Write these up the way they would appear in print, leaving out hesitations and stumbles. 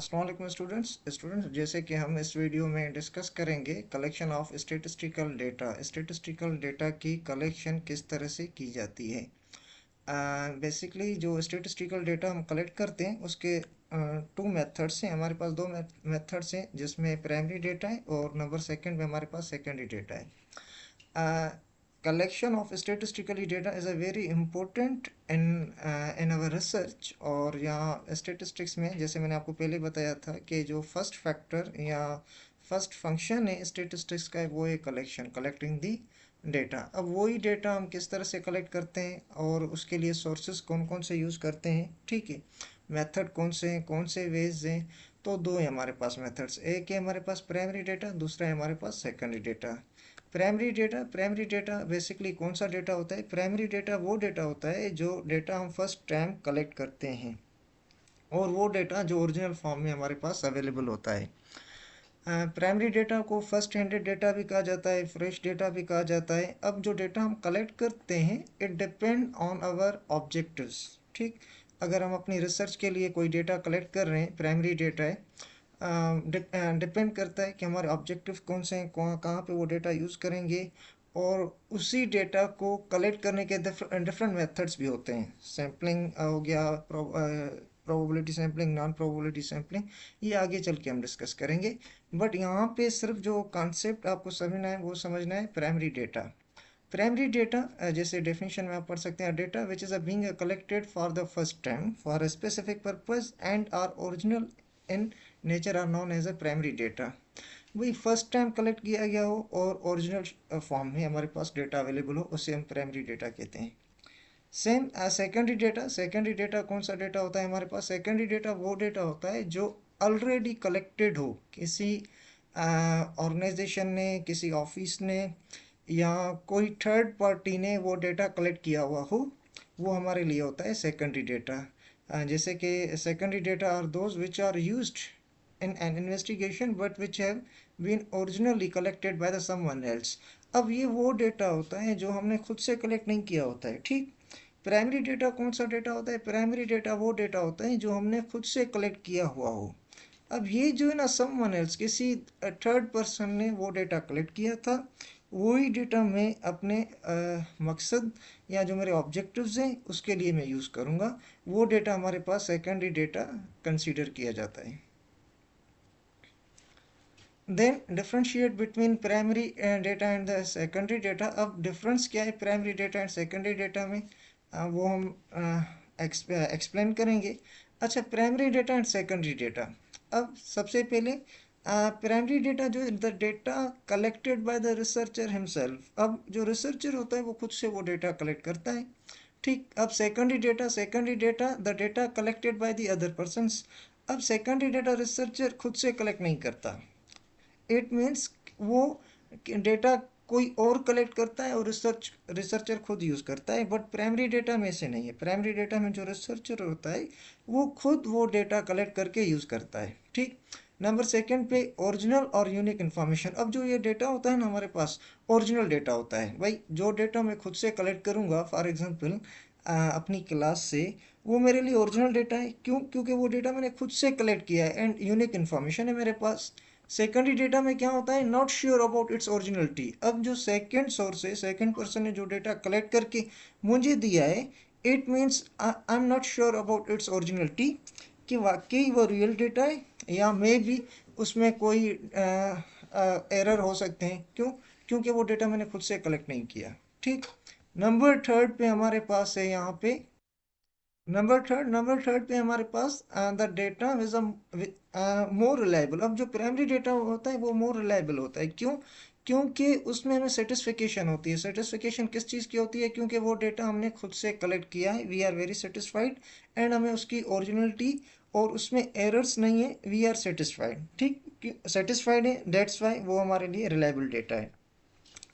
अस्सलाम वालेकुम स्टूडेंट्स जैसे कि हम इस वीडियो में डिस्कस करेंगे कलेक्शन ऑफ स्टैटिस्टिकल डेटा की कलेक्शन किस तरह से की जाती है। बेसिकली जो स्टैटिस्टिकल डेटा हम कलेक्ट करते हैं उसके टू मेथड्स हैं। हमारे पास दो मेथड्स हैं जिसमें प्राइमरी डेटा है और नंबर सेकंड में हमारे पास सेकेंडरी डेटा है। collection of statistically data is a very important in our research। और यहाँ statistics में जैसे मैंने आपको पहले बताया था कि जो फर्स्ट फैक्टर या फर्स्ट फंक्शन है स्टेटिस्टिक्स का वो है कलेक्टिंग दी डेटा। अब वही डेटा हम किस तरह से कलेक्ट करते हैं और उसके लिए सोर्सेस कौन कौन से यूज़ करते हैं, ठीक है, मेथड कौन से हैं, कौन से वेज हैं। तो दो है हमारे पास मेथड्स, एक है हमारे पास प्राइमरी डेटा, दूसरा है हमारे पास secondary data. Primary data basically कौन सा डेटा होता है? प्राइमरी डेटा वो डेटा होता है जो डेटा हम फर्स्ट टाइम कलेक्ट करते हैं और वो डेटा जो ओरिजिनल फॉर्म में हमारे पास अवेलेबल होता है। प्राइमरी डेटा को फर्स्ट हैंडेड डेटा भी कहा जाता है, फ्रेश डेटा भी कहा जाता है। अब जो डेटा हम कलेक्ट करते हैं it depend on our objectives, ठीक। अगर हम अपनी रिसर्च के लिए कोई डेटा कलेक्ट कर रहे हैं, प्राइमरी डेटा है, डिपेंड करता है कि हमारे ऑब्जेक्टिव कौन से हैं, कहाँ पे वो डेटा यूज़ करेंगे। और उसी डेटा को कलेक्ट करने के डिफरेंट मेथड्स भी होते हैं। सैम्पलिंग हो गया, probability sampling, non probability sampling, ये आगे चल के हम डिस्कस करेंगे। बट यहाँ पे सिर्फ जो कॉन्सेप्ट आपको समझना है वो समझना है प्राइमरी डेटा। प्राइमरी डेटा जैसे डेफिनेशन में आप पढ़ सकते हैं, data which is being collected for the first time for a specific purpose and are original in nature are known as a primary data. वही फर्स्ट टाइम कलेक्ट किया गया हो और ओरिजिनल फॉर्म में हमारे पास डेटा अवेलेबल हो, उसे हम प्राइमरी डेटा कहते हैं। सेम सेकेंडरी डेटा कौन सा डेटा होता है हमारे पास? सेकेंडरी डेटा वो डेटा होता है जो ऑलरेडी कलेक्टेड हो, किसी ऑर्गेनाइजेशन ने, किसी ऑफिस ने या कोई थर्ड पार्टी ने वो डेटा कलेक्ट किया हुआ हो, वो हमारे लिए होता है सेकेंडरी डेटा। जैसे कि secondary data are those which are used in an investigation but which have been originally collected by the someone else। अब ये वो डेटा होता है जो हमने खुद से कलेक्ट नहीं किया होता है, ठीक। प्राइमरी डेटा कौन सा डेटा होता है? प्राइमरी डेटा वो डेटा होता है जो हमने खुद से कलेक्ट किया हुआ हो। अब ये जो है ना, समवन एल्स, किसी थर्ड पर्सन ने वो डेटा कलेक्ट किया था, वही डेटा मैं अपने मकसद या जो मेरे ऑब्जेक्टिव्स हैं उसके लिए मैं यूज़ करूँगा। वो डेटा हमारे पास सेकेंडरी डेटा कंसीडर किया जाता है। Then differentiate between primary data and the secondary data. अब डिफरेंस क्या है primary data and secondary data में, वो हम एक्सप्लेन करेंगे। अच्छा, primary data and secondary data. अब सबसे पहले प्राइमरी डेटा जो है the data collected by the researcher himself. अब जो रिसर्चर होता है वो खुद से वो डेटा कलेक्ट करता है, ठीक। अब secondary data the data collected by the other persons. अब सेकेंडरी डेटा रिसर्चर खुद से कलेक्ट नहीं करता, इट मीन्स वो डेटा कोई और कलेक्ट करता है और रिसर्चर खुद यूज़ करता है। बट प्राइमरी डेटा में से नहीं है। प्राइमरी डेटा में जो रिसर्चर होता है वो खुद वो डेटा कलेक्ट करके यूज़ करता है, ठीक। नंबर सेकंड पे ओरिजिनल और यूनिक इन्फॉर्मेशन। अब जो ये डेटा होता है ना हमारे पास, ओरिजिनल डेटा होता है। भाई जो डेटा मैं खुद से कलेक्ट करूँगा, फॉर एग्जांपल अपनी क्लास से, वो मेरे लिए ओरिजिनल डेटा है। क्यों? क्योंकि वो डेटा मैंने खुद से कलेक्ट किया है एंड यूनिक इन्फॉर्मेशन है मेरे पास। सेकेंडरी डेटा में क्या होता है? Not sure about its originality. अब जो सेकेंड सोर्स है, सेकेंड पर्सन ने जो डेटा कलेक्ट करके मुझे दिया है, it means I am not sure about its originality, कि वाकई वो रियल डेटा है या मे भी उसमें कोई एरर हो सकते हैं। क्यों? क्योंकि वो डेटा मैंने खुद से कलेक्ट नहीं किया, ठीक। नंबर थर्ड पे हमारे पास है यहाँ पे नंबर थर्ड पे हमारे पास the data is more reliable. अब जो प्राइमरी डेटा होता है वो मोर रिलायबल होता है। क्यों? क्योंकि उसमें हमें सेटिस्फिकेशन होती है। सेटिस्फिकेशन किस चीज़ की होती है? क्योंकि वो डेटा हमने खुद से कलेक्ट किया है, we are very satisfied and हमें उसकी ओरिजिनलिटी और उसमें एरर्स नहीं है, वी आर सेटिस्फाइड, ठीक। सेटिस्फाइड है, डेट्स वाई वो हमारे लिए रिलायबल डेटा है।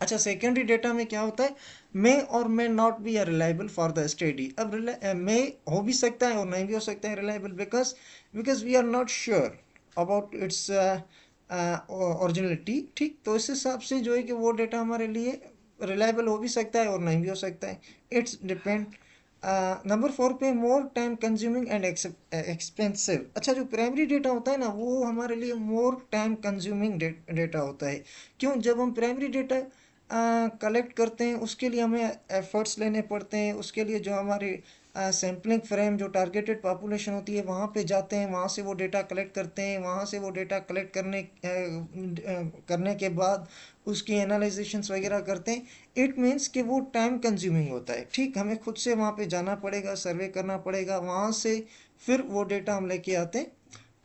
अच्छा, सेकेंडरी डेटा में क्या होता है? मे और may not be reliable for the study. अब मे हो भी सकता है और नहीं भी हो सकता है reliable, because because we are not sure about its originality, ठीक। तो इस हिसाब से जो है कि वो डेटा हमारे लिए रिलायबल हो भी सकता है और नहीं भी हो सकता है। इट्स डिपेंड नंबर 4 पे more time consuming and expensive. अच्छा, जो प्राइमरी डेटा होता है ना, वो हमारे लिए मोर टाइम कंज्यूमिंग डेटा होता है। क्यों? जब हम प्राइमरी डेटा कलेक्ट करते हैं उसके लिए हमें एफर्ट्स लेने पड़ते हैं। उसके लिए जो हमारे सैम्पलिंग फ्रेम, जो टारगेटेड पॉपुलेशन होती है, वहाँ पे जाते हैं, वहाँ से वो डेटा कलेक्ट करते हैं। वहाँ से वो डेटा कलेक्ट करने के बाद उसकी एनालाइजेशंस वगैरह करते हैं। इट मीन्स कि वो टाइम कंज्यूमिंग होता है। ठीक, हमें खुद से वहाँ पे जाना पड़ेगा, सर्वे करना पड़ेगा, वहाँ से फिर वो डेटा हम लेके आते हैं।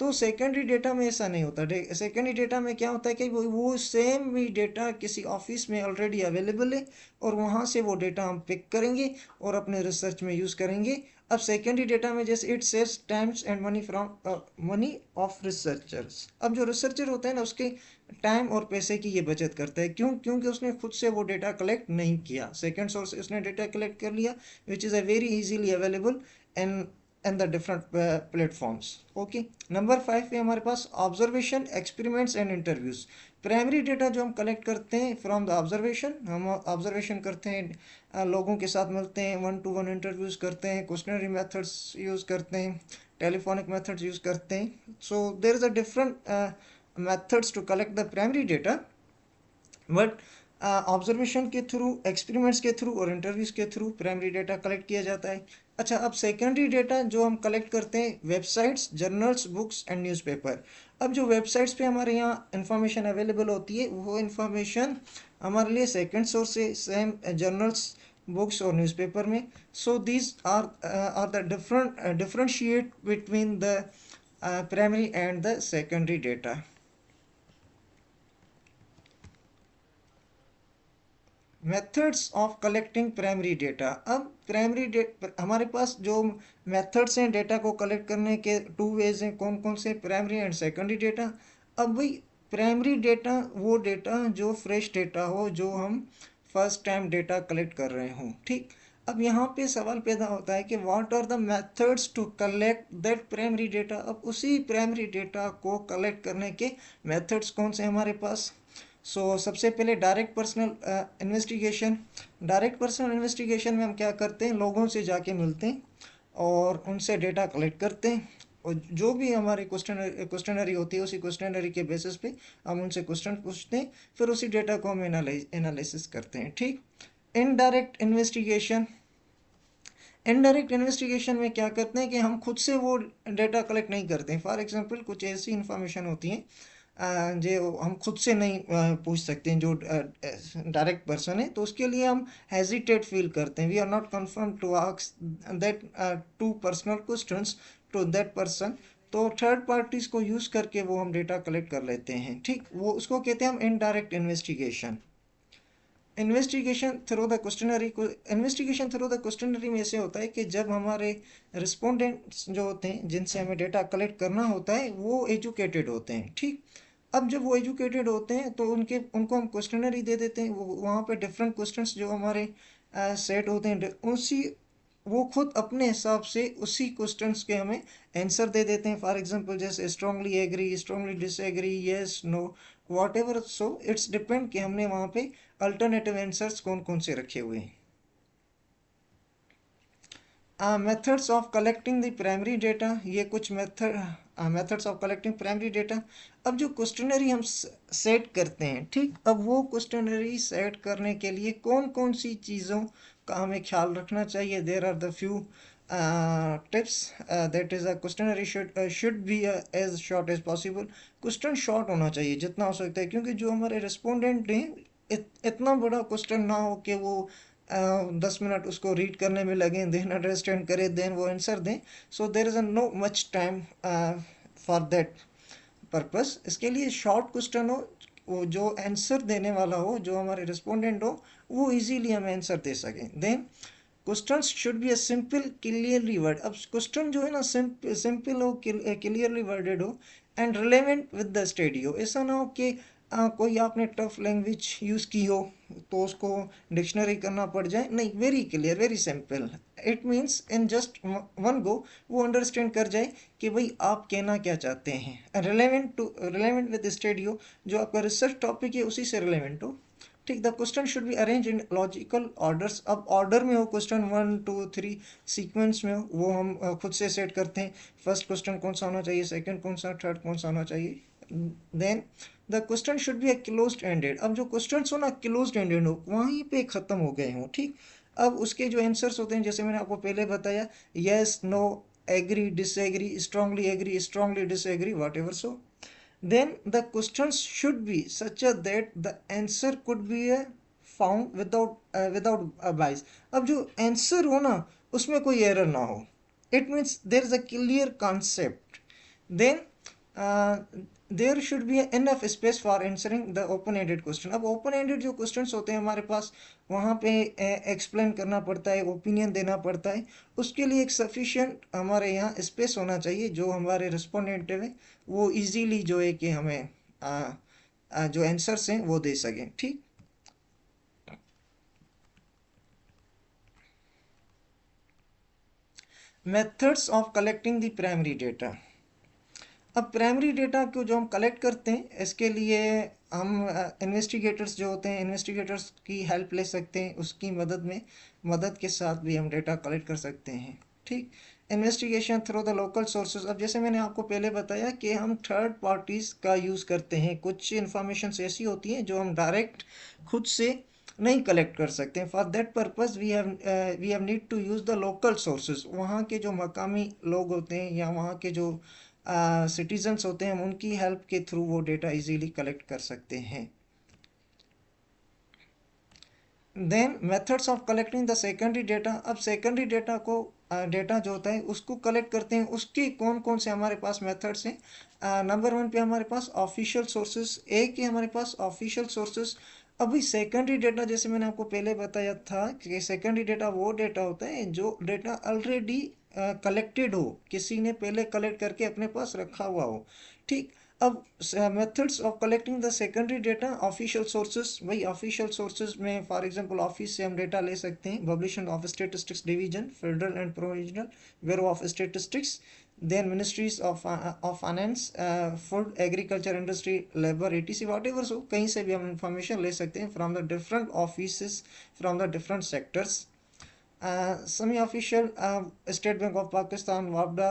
तो सेकेंडरी डेटा में ऐसा नहीं होता। सेकेंडरी डेटा में क्या होता है कि वो सेम ही डेटा किसी ऑफिस में ऑलरेडी अवेलेबल है, और वहाँ से वो डेटा हम पिक करेंगे और अपने रिसर्च में यूज़ करेंगे। अब सेकेंडरी डेटा में जैसे it saves times and money from money of researchers. अब जो रिसर्चर होता है ना, उसके टाइम और पैसे की ये बचत करता है। क्यों? क्योंकि उसने खुद से वो डेटा कलेक्ट नहीं किया, सेकेंड सोर्स से उसने डेटा कलेक्ट कर लिया, which is a very easily available and the different platforms. Okay, number 5 पे हमारे पास observation, experiments and interviews. Primary data जो हम कलेक्ट करते हैं फ्रॉम द ऑब्जर्वेशन, हम ऑब्जर्वेशन करते हैं, लोगों के साथ मिलते हैं, 1-to-1 इंटरव्यूज करते हैं, क्वेश्चनरी मेथड्स यूज़ करते हैं, टेलीफोनिक मेथड्स यूज़ करते हैं। So there is a different methods to collect the primary data, but observation के थ्रू, एक्सपेरिमेंट्स के थ्रू और इंटरव्यूज के थ्रू प्राइमरी डेटा कलेक्ट किया जाता है। अच्छा, अब सेकेंडरी डेटा जो हम कलेक्ट करते हैं, websites, journals, books and newspaper. अब जो वेबसाइट्स पे हमारे यहाँ इंफॉर्मेशन अवेलेबल होती है, वो इंफॉर्मेशन हमारे लिए सेकेंड सोर्स है, सेम जर्नल्स, बुक्स और न्यूज़पेपर में। So these are the differentiate between the primary and the secondary data. Methods of collecting primary data. अब प्राइमरी डेटा हमारे पास जो मेथड्स हैं डेटा को कलेक्ट करने के, 2 वेज हैं। कौन कौन से? Primary and secondary data. अब भाई, प्राइमरी डेटा वो डेटा जो फ्रेश डेटा हो, जो हम फर्स्ट टाइम डेटा कलेक्ट कर रहे हों। ठीक, अब यहाँ पे सवाल पैदा होता है कि what are the methods to collect that primary data. अब उसी प्राइमरी डेटा को कलेक्ट करने के मेथड्स कौन से हमारे पास? सबसे पहले direct personal investigation. Direct personal investigation में हम क्या करते हैं? लोगों से जाके मिलते हैं और उनसे डेटा कलेक्ट करते हैं, और जो भी हमारी क्वेश्चनरी होती है, उसी क्वेश्चनरी के बेसिस पे हम उनसे क्वेश्चन पूछते हैं, फिर उसी डेटा को हम एनालिसिस करते हैं। ठीक, इनडायरेक्ट इन्वेस्टिगेशन। इनडायरेक्ट इन्वेस्टिगेशन में क्या करते हैं कि हम खुद से वो डेटा कलेक्ट नहीं करते हैं। फॉर एग्जांपल, कुछ ऐसी इंफॉर्मेशन होती है जो हम खुद से नहीं पूछ सकते हैं, जो डायरेक्ट पर्सन है, तो उसके लिए हम हेजिटेट फील करते हैं। We are not confirm to ask that too personal questions to that person. तो थर्ड पार्टीज को यूज करके वो हम डेटा कलेक्ट कर लेते हैं। ठीक, वो उसको कहते हैं हम indirect investigation. Investigation through the questionnaire में ऐसे होता है कि जब हमारे रिस्पोंडेंट्स जो होते हैं, जिनसे हमें डेटा कलेक्ट करना होता है, वो एजुकेटेड होते हैं। ठीक, अब जब वो एजुकेटेड होते हैं तो उनको हम क्वेश्चनरी दे देते हैं। वो वहाँ पे डिफरेंट क्वेश्चंस जो हमारे सेट होते हैं, उसी वो खुद अपने हिसाब से उसी क्वेश्चंस के हमें आंसर दे देते हैं। फॉर एग्जांपल, जैसे strongly agree, strongly disagree, yes, no, whatever. So it's depend कि हमने वहाँ पे अल्टरनेटिव आंसर्स कौन कौन से रखे हुए हैं। Methods of collecting the primary data. ये कुछ methods of collecting primary data. अब जो क्वेश्चनरी हम सेट करते हैं, ठीक, अब वो क्वेश्चनरी सेट करने के लिए कौन कौन सी चीज़ों का हमें ख्याल रखना चाहिए? There are the few tips. That is a questionnaire should be as short as possible. Question short होना चाहिए जितना हो सकता है, क्योंकि जो हमारे रिस्पोंडेंट हैं, इतना बड़ा क्वेश्चन ना हो कि वो 10 मिनट उसको रीड करने में लगें, देन अंडरस्टैंड करें, देन वो आंसर दें। So there is a no much time for that purpose. इसके लिए शॉर्ट क्वेश्चन हो, वो जो आंसर देने वाला हो, जो हमारे रिस्पोंडेंट हो, वो इजीली हमें आंसर दे सकें। Then question should be a simple, clearly word. अब क्वेश्चन जो है ना, सिंपल हो, क्लियरली वर्डेड हो, and relevant with the study हो। ऐसा ना हो कि कोई आपने टफ लैंग्वेज यूज़ की हो तो उसको डिक्शनरी करना पड़ जाए। नहीं, very clear, very simple. It means in just one go वो अंडरस्टैंड कर जाए कि भाई आप कहना क्या चाहते हैं। रिलेवेंट विद स्टडी हो, जो आपका रिसर्च टॉपिक है उसी से रिलेवेंट हो। ठीक, the question should be arrange in logical orders. अब ऑर्डर में हो क्वेश्चन 1 2 3 सीक्वेंस में हो, वो हम खुद से सेट करते हैं। फर्स्ट क्वेश्चन कौन सा होना चाहिए, सेकंड कौन सा, थर्ड कौन सा होना चाहिए। Then the question should be a closed ended. अब जो क्वेश्चन हो ना क्लोज्ड एंडेड हो, वहीं पे खत्म हो गए हो, ठीक। अब उसके जो आंसर्स होते हैं, जैसे मैंने आपको पहले बताया, yes, no, agree, disagree, strongly agree, strongly disagree, whatever so, then the questions should be such a that the answer could be found without a bias। अब जो आंसर हो ना, उसमें कोई एरर ना हो, it means there is a clear concept. Then there should be enough space for answering the open ended question. अब open ended जो क्वेश्चंस होते हैं हमारे पास, वहाँ पे एक्सप्लेन करना पड़ता है, ओपिनियन देना पड़ता है, उसके लिए एक सफिशिएंट हमारे यहाँ स्पेस होना चाहिए, जो हमारे रिस्पोंडेंट है वो इजीली जो है कि हमें जो आंसर्स हैं वो दे सकें, ठीक। Methods of collecting the primary data. अब प्राइमरी डेटा को जो हम कलेक्ट करते हैं, इसके लिए हम इन्वेस्टिगेटर्स जो होते हैं, इन्वेस्टिगेटर्स की हेल्प ले सकते हैं, उसकी मदद के साथ भी हम डेटा कलेक्ट कर सकते हैं, ठीक। Investigation through the local sources. अब जैसे मैंने आपको पहले बताया कि हम थर्ड पार्टीज़ का यूज़ करते हैं। कुछ इन्फॉर्मेशन ऐसी होती हैं जो हम डायरेक्ट खुद से नहीं कलेक्ट कर सकते हैं। For that purpose we have need to use the local sources. वहाँ के जो मकामी लोग होते हैं या वहाँ के जो सिटीजन्स होते हैं, हम उनकी हेल्प के थ्रू वो डेटा इजीली कलेक्ट कर सकते हैं। Then methods of collecting the secondary data. अब सेकेंडरी डेटा को डेटा जो होता है उसको कलेक्ट करते हैं, उसके कौन कौन से हमारे पास मेथड्स हैं। नंबर 1 पे हमारे पास ऑफिशियल सोर्सेज, एक ही हमारे पास ऑफिशियल सोर्सेज। अभी सेकेंडरी डेटा जैसे मैंने आपको पहले बताया था कि सेकेंडरी डेटा वो डेटा होता है जो डेटा ऑलरेडी कलेक्टेड हो, किसी ने पहले कलेक्ट करके अपने पास रखा हुआ हो, ठीक। अब methods of collecting the secondary data, official sources. वही ऑफिशियल सोर्सेज में फॉर एग्जांपल ऑफिस से हम डेटा ले सकते हैं, publication of statistics division, federal and provincial bureau of statistics, then ministries of finance, food, agriculture, industry, labour, etc, whatever so, कहीं से भी हम इंफॉर्मेशन ले सकते हैं from the different office, from the different sectors. Semi official, State Bank of Pakistan, वापडा,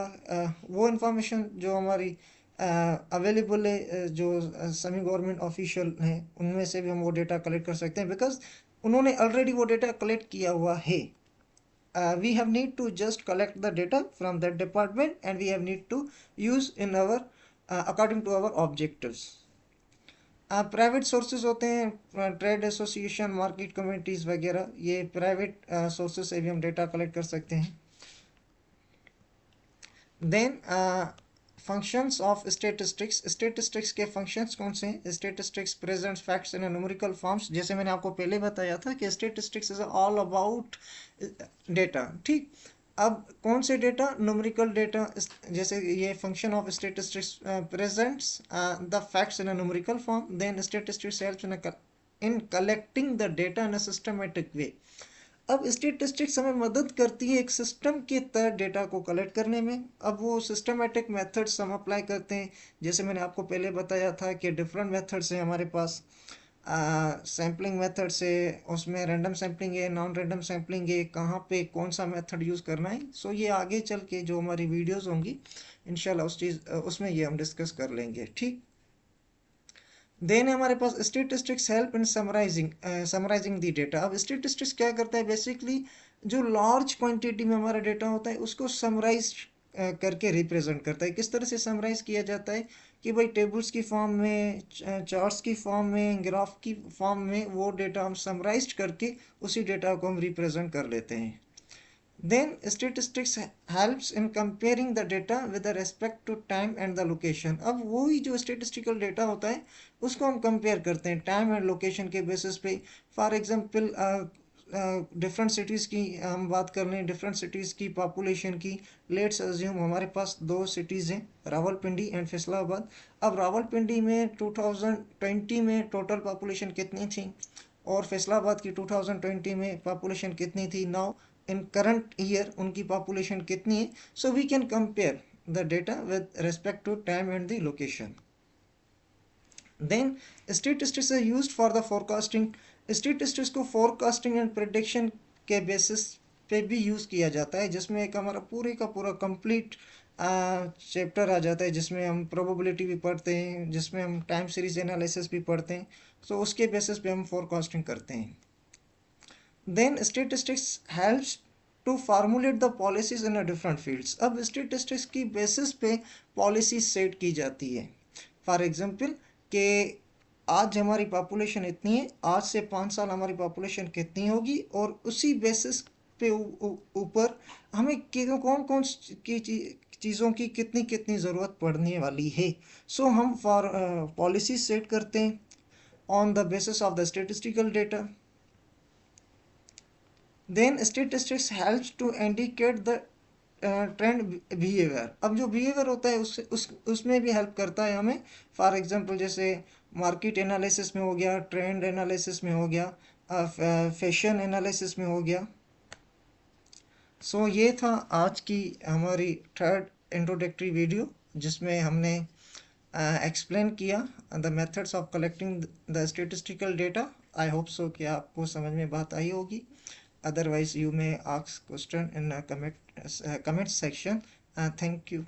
वो information जो हमारी अवेलेबल है, जो सेमी गवर्नमेंट ऑफिशियल हैं, उनमें से भी हम वो डेटा कलेक्ट कर सकते हैं, बिकॉज उन्होंने ऑलरेडी वो डेटा कलेक्ट किया हुआ है। We have need to just collect the data from that department and we have need to use in our according to our objectives। Private sources होते हैं, ट्रेड एसोसिएशन, मार्केट कम्युनिटीज़ वगैरह, ये private sources से भी हम data collect कर सकते हैं। Then functions of statistics. Statistics के फंक्शंस कौन से हैं। Statistics presents facts in numerical forms. जैसे मैंने आपको पहले बताया था कि statistics is all about data, ठीक। अब कौन से डेटा, न्यूमेरिकल डेटा। जैसे ये function of statistics presents the facts in numerical form, then statistics helps in collecting the data in a systematic way. अब स्टेटिस्टिक्स हमें मदद करती है एक सिस्टम के तहत डेटा को कलेक्ट करने में। अब वो सिस्टमेटिक मेथड्स हम अप्लाई करते हैं, जैसे मैंने आपको पहले बताया था कि डिफरेंट मेथड्स हैं हमारे पास। सैम्पलिंग मेथड से, उसमें रैंडम सैम्पलिंग है, नॉन रैंडम सैम्पलिंग है, कहाँ पे कौन सा मेथड यूज़ करना है। सो ये आगे चल के जो हमारी वीडियोस होंगी इंशाल्लाह उसमें ये हम डिस्कस कर लेंगे, ठीक। देन हमारे पास statistics help in summarizing the data. अब स्टेटिस्टिक्स क्या करता है, बेसिकली जो लार्ज क्वांटिटी में हमारा डेटा होता है उसको समराइज करके रिप्रेजेंट करता है। किस तरह से समराइज किया जाता है कि भाई टेबल्स की फॉर्म में, चार्ट्स की फॉर्म में, ग्राफ की फॉर्म में वो डेटा हम समराइज करके उसी डेटा को हम रिप्रेजेंट कर लेते हैं। Then statistics helps in comparing the data with the respect to time and the location। अब वही जो statistical data होता है उसको हम compare करते हैं time and location के basis पे। For example डिफरेंट सिटीज़ की हम बात कर लें, डिफरेंट सिटीज़ की पॉपुलेशन की। लेट्स अज्यूम हमारे पास दो सिटीज़ हैं, रावलपिंडी एंड फैसलाबाद। अब रावलपिंडी में 2020 में टोटल पॉपुलेशन कितनी थी और फैसलाबाद की 2020 में पॉपुलेशन कितनी थी। नाउ इन करंट ईयर उनकी पॉपुलेशन कितनी है। So we can compare the data with respect to time and the location. Then statistics are used for the forecasting statistics को फोरकास्टिंग एंड प्रेडिक्शन के बेसिस पे भी use किया जाता है, जिसमें एक हमारा पूरे का पूरा कंप्लीट चैप्टर आ जाता है, जिसमें हम प्रोबेबिलिटी भी पढ़ते हैं, जिसमें हम टाइम सीरीज एनालिसिस भी पढ़ते हैं। सो उसके बेसिस पे हम फोरकास्टिंग करते हैं। Then statistics helps to formulate the policies in a different fields. अब स्टैटिस्टिक्स की बेसिस पे पॉलिसी सेट की जाती है। फॉर एग्जांपल कि आज हमारी पॉपुलेशन इतनी है, आज से 5 साल हमारी पॉपुलेशन कितनी होगी, और उसी बेसिस पे ऊपर हमें कौन कौन की चीज़ों की कितनी कितनी ज़रूरत पड़ने वाली है। सो हम फॉर पॉलिसी सेट करते हैं on the basis of the statistical data. Then statistics helps to indicate the trend behaviour. अब जो बिहेवियर होता है उसमें भी हेल्प करता है हमें। फॉर एग्जांपल जैसे मार्केट एनालिसिस में हो गया, ट्रेंड एनालिसिस में हो गया, फैशन एनालिसिस में हो गया। सो ये था आज की हमारी थर्ड इंट्रोडक्टरी वीडियो, जिसमें हमने एक्सप्लेन किया the methods of collecting the statistical data. I hope so कि आपको समझ में बात आई होगी। Otherwise, you may ask question in a comment section. Thank you.